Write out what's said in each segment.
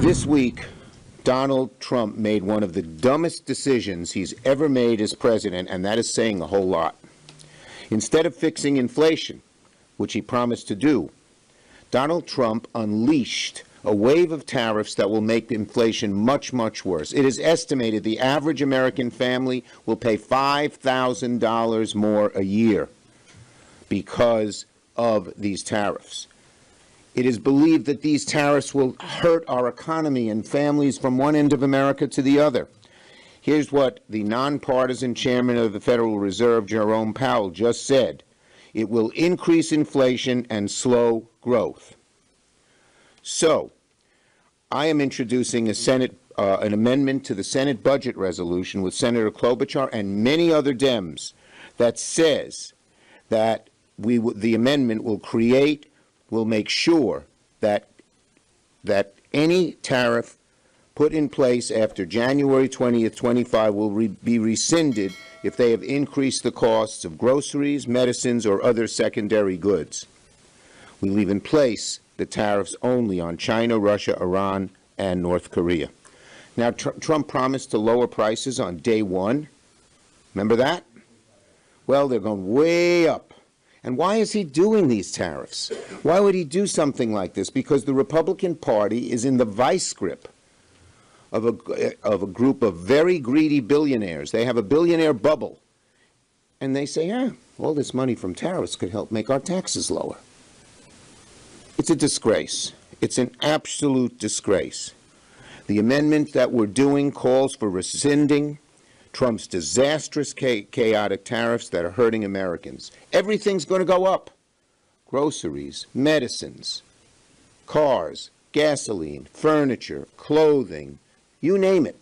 This week, Donald Trump made one of the dumbest decisions he's ever made as president, and that is saying a whole lot. Instead of fixing inflation, which he promised to do, Donald Trump unleashed a wave of tariffs that will make inflation much, much worse. It is estimated the average American family will pay $5,000 more a year because of these tariffs. It is believed that these tariffs will hurt our economy and families from one end of America to the other. Here's what the nonpartisan chairman of the Federal Reserve, Jerome Powell, just said. It will increase inflation and slow growth. So, I am introducing an amendment to the Senate budget resolution with Senator Klobuchar and many other Dems that says that the amendment will make sure that any tariff put in place after January 20th, 25 will be rescinded if they have increased the costs of groceries, medicines, or other secondary goods. We leave in place the tariffs only on China, Russia, Iran, and North Korea. Now, Trump promised to lower prices on day one. Remember that? Well, they're going way up. And why is he doing these tariffs? Why would he do something like this? Because the Republican Party is in the vice grip of a group of very greedy billionaires. They have a billionaire bubble. And they say, all this money from tariffs could help make our taxes lower. It's a disgrace. It's an absolute disgrace. The amendment that we're doing calls for rescinding Trump's disastrous, chaotic tariffs that are hurting Americans. Everything's going to go up. Groceries, medicines, cars, gasoline, furniture, clothing, you name it.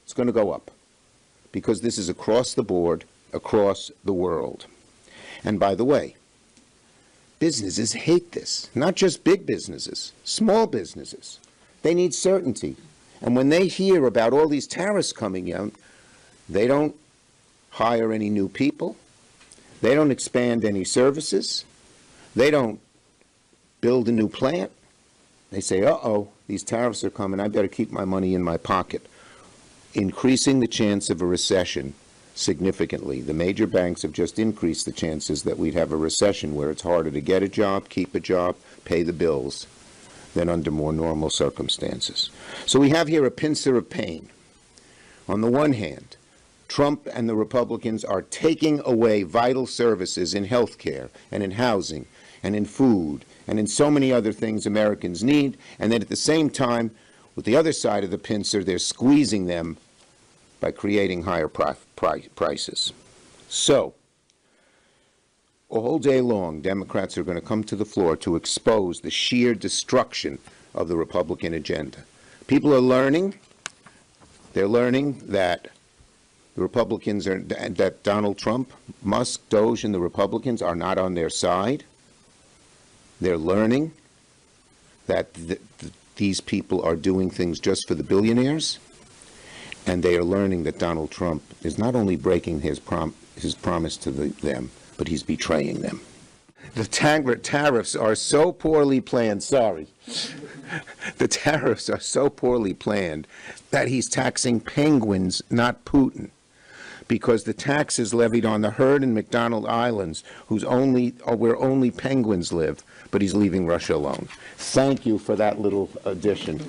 It's going to go up. Because this is across the board, across the world. And by the way, businesses hate this. Not just big businesses, small businesses. They need certainty. And when they hear about all these tariffs coming out, they don't hire any new people. They don't expand any services. They don't build a new plant. They say, uh-oh, these tariffs are coming. I better keep my money in my pocket, increasing the chance of a recession significantly. The major banks have just increased the chances that we'd have a recession where it's harder to get a job, keep a job, pay the bills than under more normal circumstances. So we have here a pincer of pain. On the one hand, Trump and the Republicans are taking away vital services in health care and in housing and in food and in so many other things Americans need, and then at the same time, with the other side of the pincer, they're squeezing them by creating higher prices. So, a whole day long, Democrats are going to come to the floor to expose the sheer destruction of the Republican agenda. People are learning. They're learning that the Republicans that Donald Trump, Musk, Doge, and the Republicans are not on their side. They're learning that these people are doing things just for the billionaires. And they are learning that Donald Trump is not only breaking his promise to them, but he's betraying them. The tariffs are so poorly planned, the tariffs are so poorly planned that he's taxing penguins, not Putin, because the tax is levied on the herd in McDonald Islands, where only penguins live, but he's leaving Russia alone. Thank you for that little addition.